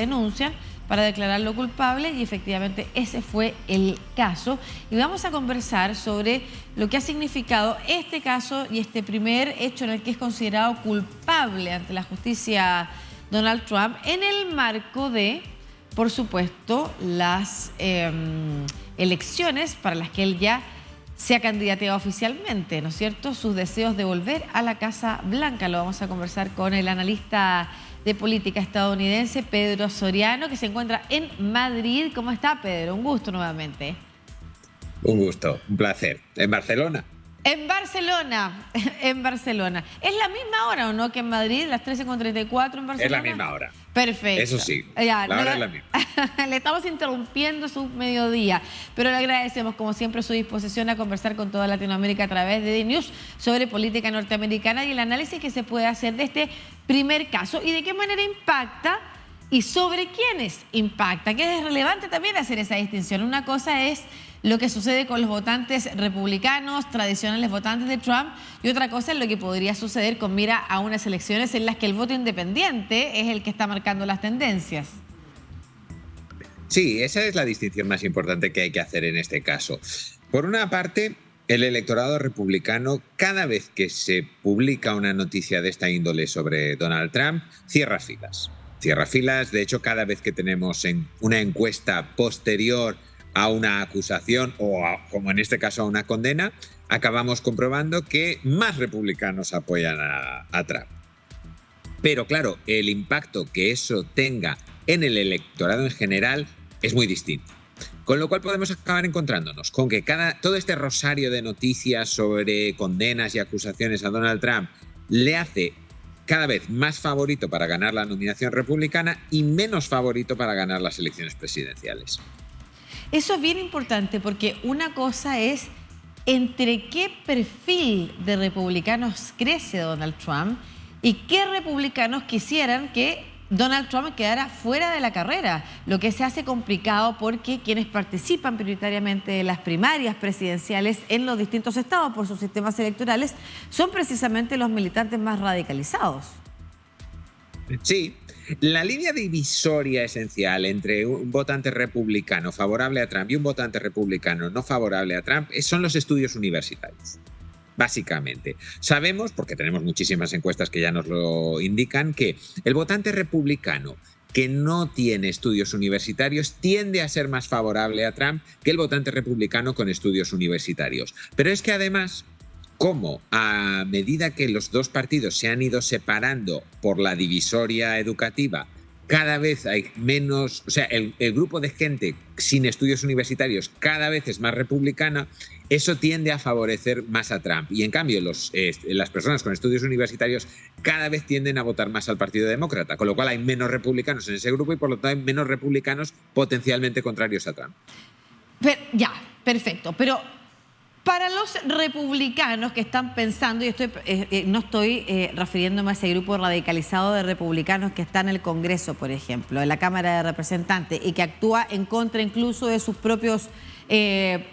denuncian para declararlo culpable y efectivamente ese fue el caso. Y vamos a conversar sobre lo que ha significado este caso y este primer hecho en el que es considerado culpable ante la justicia Donald Trump en el marco de, por supuesto, las elecciones para las que él ya se ha candidateado oficialmente, ¿no es cierto? Sus deseos de volver a la Casa Blanca. Lo vamos a conversar con el analista de política estadounidense, Pedro Soriano, que se encuentra en Madrid. ¿Cómo está, Pedro? Un gusto nuevamente. Un gusto, un placer. ¿En Barcelona? En Barcelona, en Barcelona. ¿Es la misma hora o no que en Madrid, las 13:34 en Barcelona? Es la misma hora. Perfecto. Eso sí, ya, la hora es la misma. Le estamos interrumpiendo su mediodía, pero le agradecemos como siempre su disposición a conversar con toda Latinoamérica a través de DNews sobre política norteamericana y el análisis que se puede hacer de este primer caso y de qué manera impacta y sobre quiénes impacta, que es relevante también hacer esa distinción. Una cosa es lo que sucede con los votantes republicanos, tradicionales votantes de Trump, y otra cosa es lo que podría suceder con mira a unas elecciones en las que el voto independiente es el que está marcando las tendencias. Sí, esa es la distinción más importante que hay que hacer en este caso. Por una parte, el electorado republicano, cada vez que se publica una noticia de esta índole sobre Donald Trump, cierra filas. Cierra filas, de hecho, cada vez que tenemos una encuesta posterior a una acusación o, como en este caso, a una condena, acabamos comprobando que más republicanos apoyan a Trump. Pero claro, el impacto que eso tenga en el electorado en general es muy distinto. Con lo cual podemos acabar encontrándonos con que todo este rosario de noticias sobre condenas y acusaciones a Donald Trump le hace cada vez más favorito para ganar la nominación republicana y menos favorito para ganar las elecciones presidenciales. Eso es bien importante porque una cosa es entre qué perfil de republicanos crece Donald Trump y qué republicanos quisieran que Donald Trump quedara fuera de la carrera, lo que se hace complicado porque quienes participan prioritariamente de las primarias presidenciales en los distintos estados por sus sistemas electorales son precisamente los militantes más radicalizados. Sí. La línea divisoria esencial entre un votante republicano favorable a Trump y un votante republicano no favorable a Trump son los estudios universitarios, básicamente. Sabemos, porque tenemos muchísimas encuestas que ya nos lo indican, que el votante republicano que no tiene estudios universitarios tiende a ser más favorable a Trump que el votante republicano con estudios universitarios. Pero es que además, como a medida que los dos partidos se han ido separando por la divisoria educativa, cada vez hay menos, o sea, el grupo de gente sin estudios universitarios cada vez es más republicana, eso tiende a favorecer más a Trump. Y en cambio, las personas con estudios universitarios cada vez tienden a votar más al Partido Demócrata, con lo cual hay menos republicanos en ese grupo y por lo tanto hay menos republicanos potencialmente contrarios a Trump. Ya, perfecto, pero para los republicanos que están pensando, y no estoy refiriéndome a ese grupo radicalizado de republicanos que está en el Congreso, por ejemplo, en la Cámara de Representantes, y que actúa en contra incluso de sus propios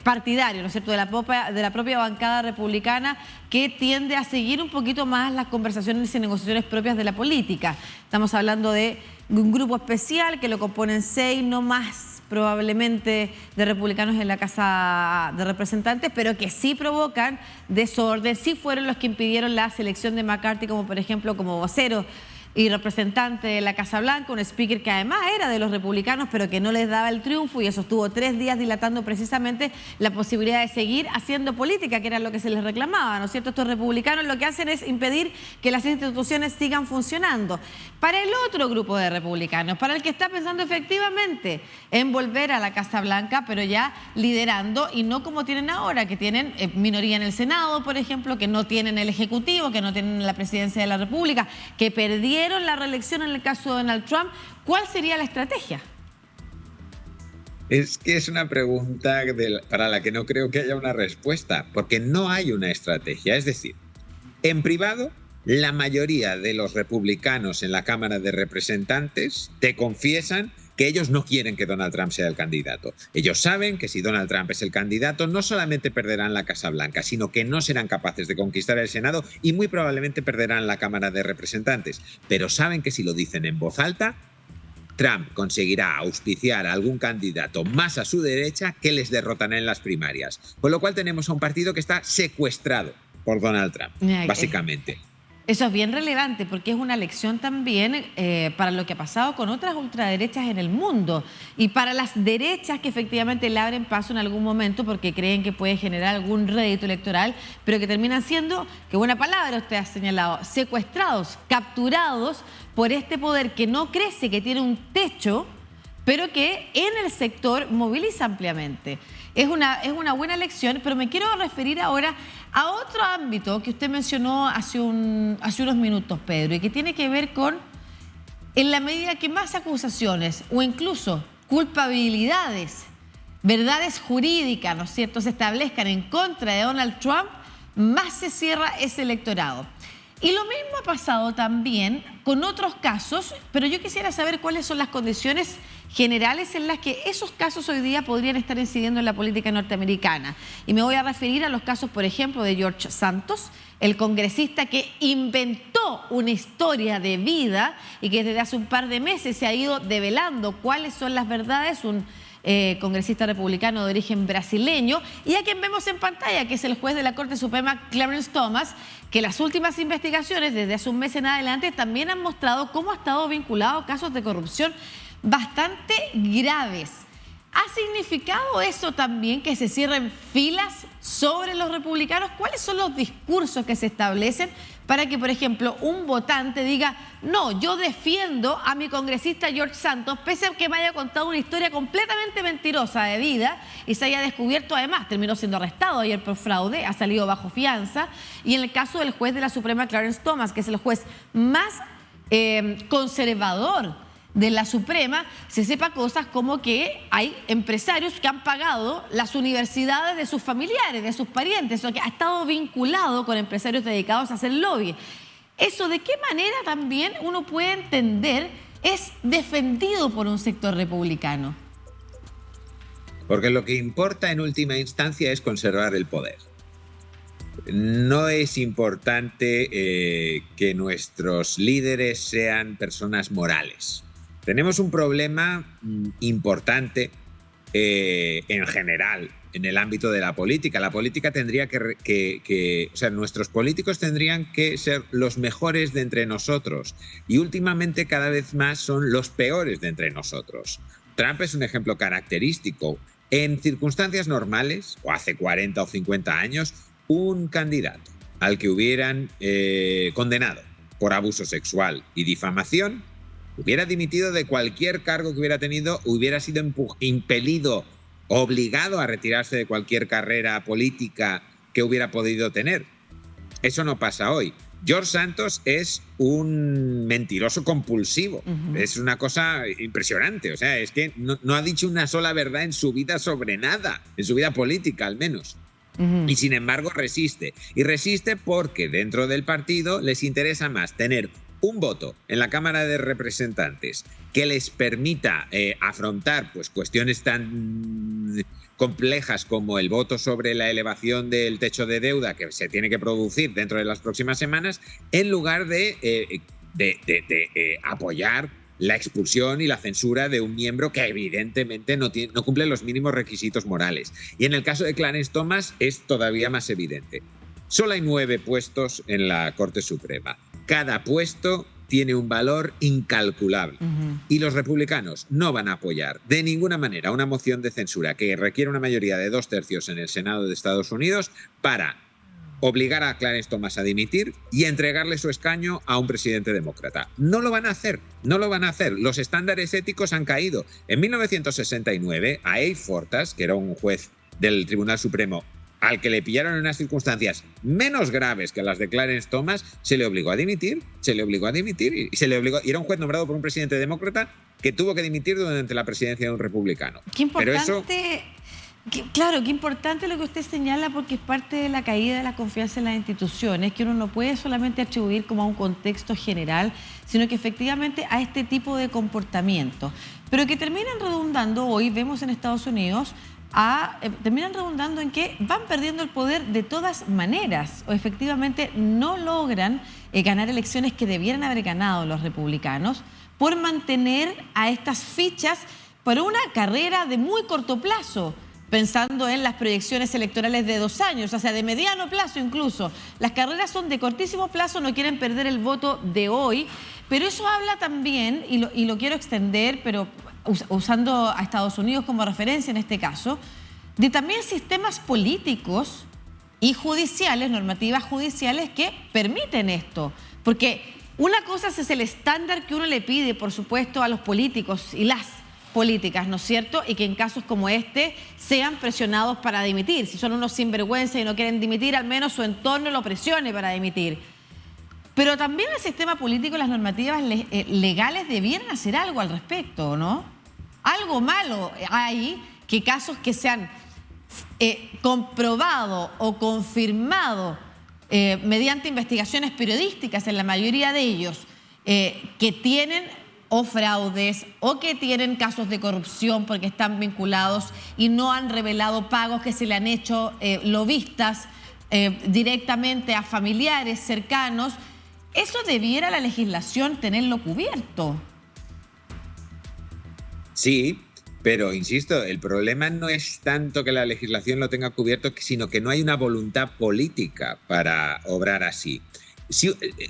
partidarios, ¿no es cierto?, de la propia bancada republicana, que tiende a seguir un poquito más las conversaciones y negociaciones propias de la política. Estamos hablando de un grupo especial que lo componen 6, no más probablemente, de republicanos en la Casa de Representantes, pero que sí provocan desorden, sí fueron los que impidieron la selección de McCarthy como, por ejemplo, como vocero y representante de la Casa Blanca, un speaker que además era de los republicanos, pero que no les daba el triunfo, y eso estuvo 3 días dilatando precisamente la posibilidad de seguir haciendo política, que era lo que se les reclamaba, ¿no es cierto? Estos republicanos lo que hacen es impedir que las instituciones sigan funcionando. Para el otro grupo de republicanos, para el que está pensando efectivamente en volver a la Casa Blanca, pero ya liderando, y no como tienen ahora, que tienen minoría en el Senado, por ejemplo, que no tienen el Ejecutivo, que no tienen la presidencia de la República, que perdieron la reelección en el caso de Donald Trump, ¿cuál sería la estrategia? Es que es una pregunta para la que no creo que haya una respuesta, porque no hay una estrategia. Es decir, en privado, la mayoría de los republicanos en la Cámara de Representantes te confiesan que ellos no quieren que Donald Trump sea el candidato. Ellos saben que si Donald Trump es el candidato, no solamente perderán la Casa Blanca, sino que no serán capaces de conquistar el Senado y muy probablemente perderán la Cámara de Representantes. Pero saben que si lo dicen en voz alta, Trump conseguirá auspiciar a algún candidato más a su derecha que les derrotará en las primarias. Con lo cual tenemos a un partido que está secuestrado por Donald Trump, básicamente. Eso es bien relevante porque es una lección también para lo que ha pasado con otras ultraderechas en el mundo y para las derechas que efectivamente le abren paso en algún momento porque creen que puede generar algún rédito electoral, pero que terminan siendo, qué buena palabra usted ha señalado, secuestrados, capturados por este poder que no crece, que tiene un techo, pero que en el sector moviliza ampliamente. Es una buena lección, pero me quiero referir ahora a otro ámbito que usted mencionó hace unos minutos, Pedro, y que tiene que ver con, en la medida que más acusaciones o incluso culpabilidades, verdades jurídicas, ¿no es cierto?, se establezcan en contra de Donald Trump, más se cierra ese electorado. Y lo mismo ha pasado también con otros casos, pero yo quisiera saber cuáles son las condiciones generales en las que esos casos hoy día podrían estar incidiendo en la política norteamericana. Y me voy a referir a los casos, por ejemplo, de George Santos, el congresista que inventó una historia de vida y que desde hace un par de meses se ha ido develando cuáles son las verdades, un congresista republicano de origen brasileño, y a quien vemos en pantalla, que es el juez de la Corte Suprema, Clarence Thomas, que las últimas investigaciones desde hace un mes en adelante también han mostrado cómo ha estado vinculado a casos de corrupción bastante graves. ¿Ha significado eso también que se cierren filas sobre los republicanos? ¿Cuáles son los discursos que se establecen para que, por ejemplo, un votante diga, no, yo defiendo a mi congresista George Santos, pese a que me haya contado una historia completamente mentirosa de vida y se haya descubierto, además, terminó siendo arrestado ayer por fraude, ha salido bajo fianza, y en el caso del juez de la Suprema, Clarence Thomas, que es el juez más conservador de la Suprema, se sepa cosas como que hay empresarios que han pagado las universidades de sus familiares, de sus parientes, o que ha estado vinculado con empresarios dedicados a hacer lobby. Eso, ¿de qué manera también uno puede entender es defendido por un sector republicano? Porque lo que importa en última instancia es conservar el poder. No es importante que nuestros líderes sean personas morales. Tenemos un problema importante en general en el ámbito de la política. La política tendría o sea, nuestros políticos tendrían que ser los mejores de entre nosotros y últimamente cada vez más son los peores de entre nosotros. Trump es un ejemplo característico. En circunstancias normales, o hace 40 o 50 años, un candidato al que hubieran condenado por abuso sexual y difamación hubiera dimitido de cualquier cargo que hubiera tenido, hubiera sido impelido, obligado a retirarse de cualquier carrera política que hubiera podido tener. Eso no pasa hoy. George Santos es un mentiroso compulsivo. Es una cosa impresionante. O sea, es que no ha dicho una sola verdad en su vida sobre nada, en su vida política al menos. Y sin embargo resiste. Y resiste porque dentro del partido les interesa más tener un voto en la Cámara de Representantes que les permita afrontar pues, cuestiones tan complejas como el voto sobre la elevación del techo de deuda que se tiene que producir dentro de las próximas semanas, en lugar de apoyar la expulsión y la censura de un miembro que evidentemente no cumple los mínimos requisitos morales. Y en el caso de Clarence Thomas es todavía más evidente. Solo hay 9 puestos en la Corte Suprema. Cada puesto tiene un valor incalculable. Y los republicanos no van a apoyar de ninguna manera una moción de censura que requiere una mayoría de 2/3 en el Senado de Estados Unidos para obligar a Clarence Thomas a dimitir y entregarle su escaño a un presidente demócrata. No lo van a hacer, no lo van a hacer. Los estándares éticos han caído. En 1969, a Abe Fortas, que era un juez del Tribunal Supremo, al que le pillaron en unas circunstancias menos graves que las de Clarence Thomas, se le obligó a dimitir, y era un juez nombrado por un presidente demócrata que tuvo que dimitir durante la presidencia de un republicano. Qué importante, pero eso, qué importante lo que usted señala, porque es parte de la caída de la confianza en las instituciones, que uno no puede solamente atribuir como a un contexto general, sino que efectivamente a este tipo de comportamiento, pero que terminan redundando, hoy vemos en Estados Unidos, terminan redundando en que van perdiendo el poder de todas maneras o efectivamente no logran ganar elecciones que debieran haber ganado los republicanos por mantener a estas fichas para una carrera de muy corto plazo, pensando en las proyecciones electorales de 2 años, o sea, de mediano plazo incluso. Las carreras son de cortísimo plazo, no quieren perder el voto de hoy, pero eso habla también, y lo quiero extender, pero usando a Estados Unidos como referencia en este caso, de también sistemas políticos y judiciales, normativas judiciales que permiten esto. Porque una cosa es el estándar que uno le pide, por supuesto, a los políticos y las políticas, ¿no es cierto? Y que en casos como este sean presionados para dimitir. Si son unos sinvergüenza y no quieren dimitir, al menos su entorno lo presione para dimitir. Pero también el sistema político y las normativas legales debieran hacer algo al respecto, ¿no? Algo malo hay que casos que se han comprobado o confirmado mediante investigaciones periodísticas, en la mayoría de ellos, que tienen o fraudes o que tienen casos de corrupción porque están vinculados y no han revelado pagos que se le han hecho lobistas directamente a familiares cercanos. Eso debiera la legislación tenerlo cubierto. Sí, pero insisto, el problema no es tanto que la legislación lo tenga cubierto, sino que no hay una voluntad política para obrar así.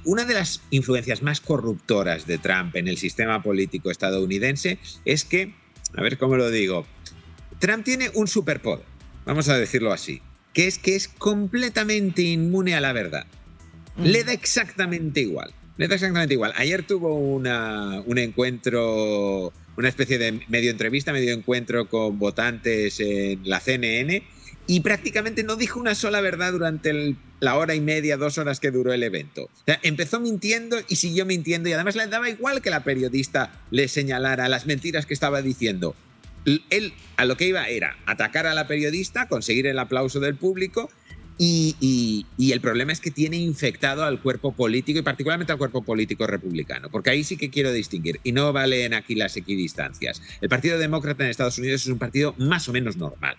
Una de las influencias más corruptoras de Trump en el sistema político estadounidense es que, a ver cómo lo digo, Trump tiene un superpoder, vamos a decirlo así, que es completamente inmune a la verdad. Le da exactamente igual. Ayer tuvo un encuentro, una especie de medio entrevista, medio encuentro con votantes en la CNN y prácticamente no dijo una sola verdad durante la hora y media, 2 horas que duró el evento. O sea, empezó mintiendo y siguió mintiendo y además le daba igual que la periodista le señalara las mentiras que estaba diciendo. Él a lo que iba era atacar a la periodista, conseguir el aplauso del público. Y el problema es que tiene infectado al cuerpo político y particularmente al cuerpo político republicano, porque ahí sí que quiero distinguir y no valen aquí las equidistancias. El Partido Demócrata en Estados Unidos es un partido más o menos normal.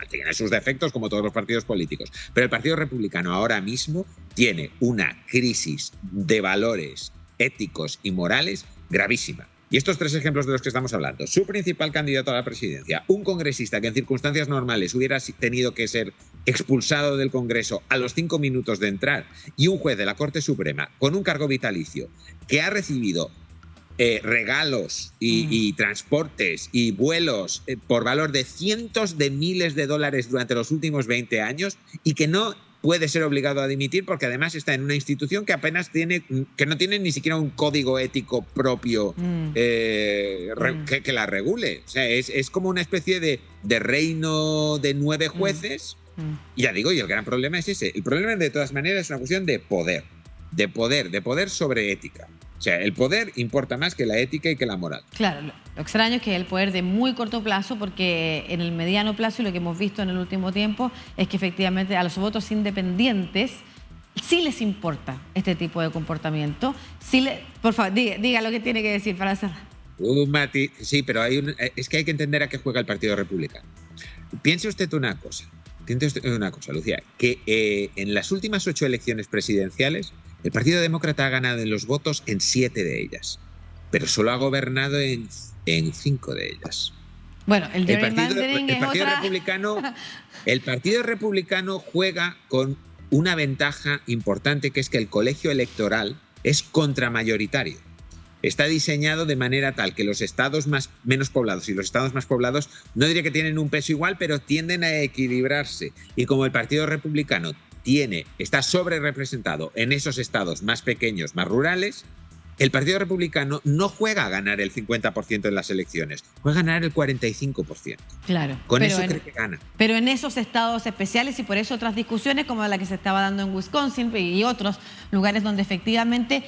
Tiene sus defectos como todos los partidos políticos, pero el Partido Republicano ahora mismo tiene una crisis de valores éticos y morales gravísima. Y estos 3 ejemplos de los que estamos hablando, su principal candidato a la presidencia, un congresista que en circunstancias normales hubiera tenido que ser expulsado del Congreso a los 5 minutos de entrar, y un juez de la Corte Suprema con un cargo vitalicio que ha recibido regalos y transportes y vuelos por valor de cientos de miles de dólares durante los últimos 20 años y que no puede ser obligado a dimitir porque además está en una institución que que no tiene ni siquiera un código ético propio que la regule. O sea, es como una especie de reino de 9 jueces. Y ya digo, y el gran problema es ese. El problema de todas maneras es una cuestión de poder sobre ética. O sea, el poder importa más que la ética y que la moral. Claro, lo extraño es que el poder de muy corto plazo, porque en el mediano plazo y lo que hemos visto en el último tiempo es que efectivamente a los votos independientes sí les importa este tipo de comportamiento. Por favor, diga lo que tiene que decir para cerrar. Mati, sí, pero es que hay que entender a qué juega el Partido Republicano. Piense usted una cosa, Lucía, que en las últimas 8 elecciones presidenciales el Partido Demócrata ha ganado en los votos en 7 de ellas, pero solo ha gobernado en 5 de ellas. Bueno, el Partido Republicano juega con una ventaja importante, que es que el colegio electoral es contramayoritario. Está diseñado de manera tal que los estados menos poblados y los estados más poblados no diría que tienen un peso igual, pero tienden a equilibrarse. Y como el Partido Republicano está sobre representado en esos estados más pequeños, más rurales, el Partido Republicano no juega a ganar el 50% en las elecciones, juega a ganar el 45%. Claro. Con eso cree que gana. Pero en esos estados especiales, y por eso otras discusiones como la que se estaba dando en Wisconsin y otros lugares donde efectivamente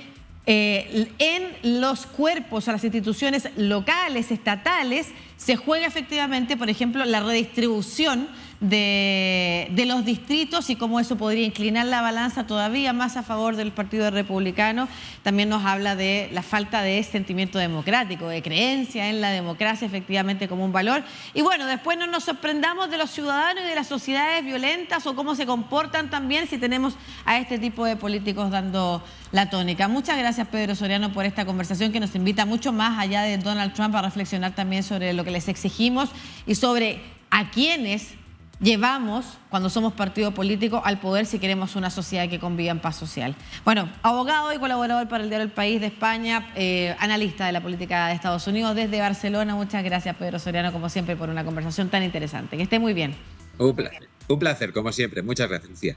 en los cuerpos o las instituciones locales, estatales, se juega efectivamente, por ejemplo, la redistribución de los distritos y cómo eso podría inclinar la balanza todavía más a favor del Partido Republicano. También nos habla de la falta de sentimiento democrático, de creencia en la democracia efectivamente como un valor. Y bueno, después no nos sorprendamos de los ciudadanos y de las sociedades violentas o cómo se comportan también si tenemos a este tipo de políticos dando la tónica. Muchas gracias, Pedro Soriano, por esta conversación que nos invita mucho más allá de Donald Trump a reflexionar también sobre lo que les exigimos y sobre a quiénes llevamos, cuando somos partido político, al poder si queremos una sociedad que conviva en paz social. Bueno, abogado y colaborador para el diario El País de España, analista de la política de Estados Unidos desde Barcelona. Muchas gracias, Pedro Soriano, como siempre, por una conversación tan interesante. Que esté muy bien. Un placer, como siempre. Muchas gracias, Lucía.